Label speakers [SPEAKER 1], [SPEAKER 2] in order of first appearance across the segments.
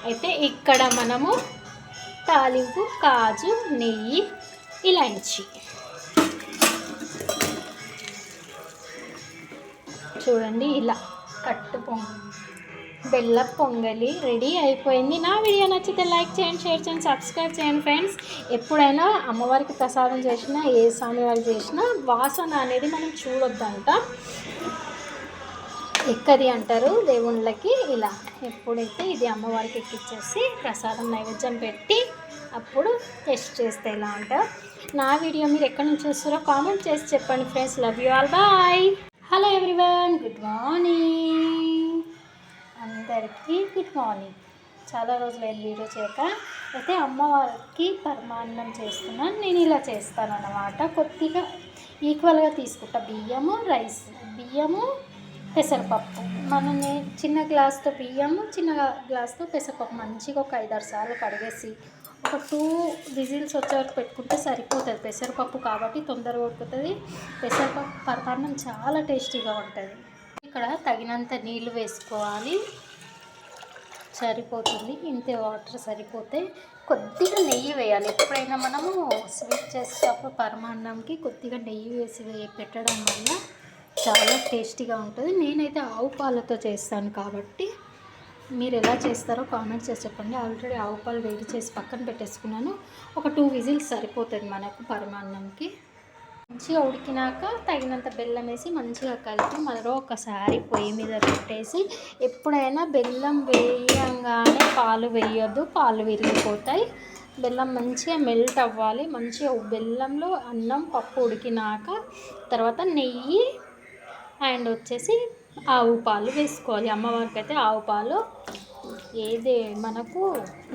[SPEAKER 1] అయితే ఇక్కడ మనము తాలింపు కాజు, నెయ్యి, ఇలాంచి చూడండి ఇలా బెల్ల పొంగలి రెడీ అయిపోయింది. నా వీడియో నచ్చితే లైక్ చేయండి, షేర్ చేయండి, సబ్స్క్రైబ్ చేయండి ఫ్రెండ్స్. ఎప్పుడైనా అమ్మవారికి ప్రసాదం చేసినా, ఏ స్వామివారికి చేసినా వాసన అనేది మనం చూడొద్దంట, ఎక్కది అంటారు దేవుళ్ళకి. ఇలా ఎప్పుడైతే ఇది అమ్మవారికి ఎక్కిచ్చేసి ప్రసాదం నైవేద్యం పెట్టి అప్పుడు టెస్ట్ చేస్తే ఎలా అంటారు. నా వీడియో మీరు ఎక్కడి నుంచి చూస్తారో కామెంట్ చేసి చెప్పండి friends. Love you all, bye. Hello everyone, good morning అందరికీ. Good morning. చాలా రోజులైంది వీడియో చేయక. అయితే అమ్మవారికి పరమాన్నం చేస్తున్నాను. నేను ఇలా చేస్తాను అన్నమాట. కొద్దిగా ఈక్వల్గా తీసుకుంటా బియ్యము, రైస్, బియ్యము, పెసరపప్పు. మనం చిన్న గ్లాస్తో బియ్యము, చిన్న గ్లాస్తో పెసరపప్పు మంచిగా ఒక 5-6 సార్లు కడిగేసి ఒక 2 విజిల్స్ వచ్చే వరకు పెట్టుకుంటే సరిపోతుంది. పెసరపప్పు కాబట్టి తొందరగా ఉడుకుతుంది. పెసరపప్పు పరమాన్నం చాలా టేస్టీగా ఉంటుంది. ఇక్కడ తగినంత నీళ్ళు వేసుకోవాలి, సరిపోతుంది. ఇంతే వాటర్ సరిపోతే కొద్దిగా నెయ్యి వేయాలి. ఎప్పుడైనా మనము స్వీట్ చేసేటప్పుడు పరమాన్నంకి కొద్దిగా నెయ్యి వేసి పెట్టడం వల్ల చాలా టేస్టీగా ఉంటుంది. నేనైతే ఆవు పాలతో చేస్తాను కాబట్టి మీరు ఎలా చేస్తారో కామెంట్స్ చేసి చెప్పండి. ఆల్రెడీ ఆవు పాలు వేడి చేసి పక్కన పెట్టేసుకున్నాను. ఒక 2 విజిల్స్ సరిపోతుంది మనకు పరమాన్నంకి. మంచిగా ఉడికినాక తగినంత బెల్లం వేసి మంచిగా కలిపి మరొకసారి పొయ్యి మీద పెట్టేసి, ఎప్పుడైనా బెల్లం వేయంగానే పాలు వేయొద్దు, పాలు విరిగిపోతాయి. బెల్లం మంచిగా మెల్ట్ అవ్వాలి. మంచిగా బెల్లంలో అన్నం, పప్పు ఉడికినాక తర్వాత నెయ్యి అండ్ వచ్చేసి ఆవు పాలు వేసుకోవాలి. అమ్మవారికి అయితే ఆవు పాలు, ఏది మనకు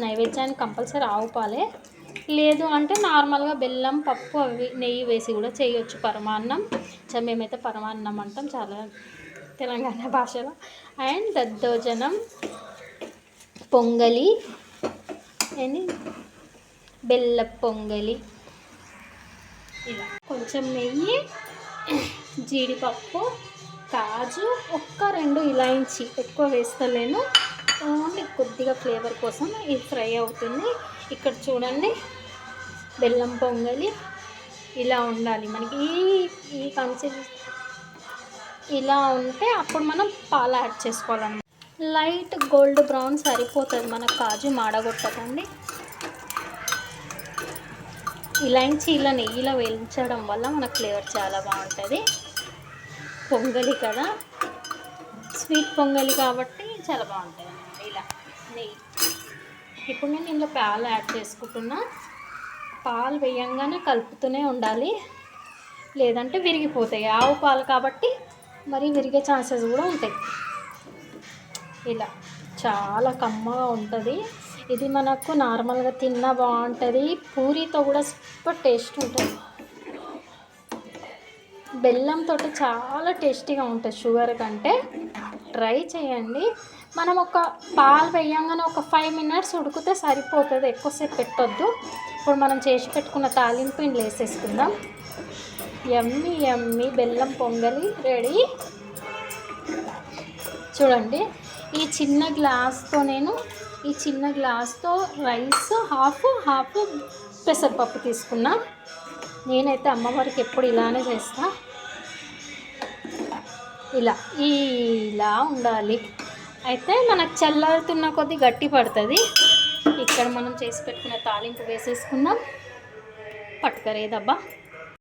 [SPEAKER 1] నైవేద్యానికి కంపల్సరీ ఆవు పాలే. లేదు అంటే నార్మల్గా బెల్లం, పప్పు అవి నెయ్యి వేసి కూడా చేయొచ్చు పరమాన్నం. మేమైతే పరమాన్నం అంటాం చాలా తెలంగాణ భాషలో. అండ్ దద్దోజనం, పొంగలి, అని బెల్ల పొంగలి. ఇలా కొంచెం నెయ్యి, జీడిపప్పు, కాజు, 1-2 ఇలాంచి, ఎక్కువ వేస్తలేను, ఓన్లీ కొద్దిగా ఫ్లేవర్ కోసం ఇది ఫ్రై అవుతుంది. ఇక్కడ చూడండి బెల్లం పొంగలి ఇలా ఉండాలి మనకి. ఈ కన్సిస్టెన్సీ ఇలా ఉంటే అప్పుడు మనం పాలు యాడ్ చేసుకోవాలన్నమాట. లైట్ గోల్డ్ బ్రౌన్ సరిపోతుంది మనకు. కాజు మాడగొట్టకండి. ఇలాంచి ఇలా నెయ్యిలో వేయించడం వల్ల మనకు ఫ్లేవర్ చాలా బాగుంటుంది. పొంగలి కదా, స్వీట్ పొంగలి కాబట్టి చాలా బాగుంటుంది అన్నమాట. ఇలా నెయ్యి. ఇప్పుడు నేను ఇందులో పాలు యాడ్ చేసుకుంటున్నా. పాలు వేయంగానే కలుపుతూనే ఉండాలి, లేదంటే విరిగిపోతాయి. ఆవు పాలు కాబట్టి మరి విరిగే ఛాన్సెస్ కూడా ఉంటాయి. ఇలా చాలా కమ్మగా ఉంటుంది. ఇది మనకు నార్మల్గా తిన్నా బాగుంటుంది, పూరితో కూడా సూపర్ టేస్ట్ ఉంటుంది. బెల్లంతో చాలా టేస్టీగా ఉంటుంది షుగర్ కంటే. ట్రై చేయండి. మనం ఒక పాలు వేయంగానే ఒక 5 మినిట్స్ ఉడికితే సరిపోతుంది, ఎక్కువసేపు పెట్టొద్దు. ఇప్పుడు మనం చేసి పెట్టుకున్న తాలింపు ఇందులో వేసేసుకుందాం. యమ్మీ యమ్మీ బెల్లం పొంగలి రెడీ. చూడండి, ఈ చిన్న గ్లాస్తో రైస్ హాఫ్ పెసరపప్పు తీసుకున్నా. నేనైతే అమ్మవారికి ఎప్పుడు ఇలానే చేస్తా. ఇలా ఉండాలి. అయితే మనకు చల్లారుతున్న కొద్దీ గట్టి పడుతుంది. ఇక్కడ మనం చేసి పెట్టుకున్న తాలింపు వేసేసుకుందాం. పట్టుకరేదబ్బా.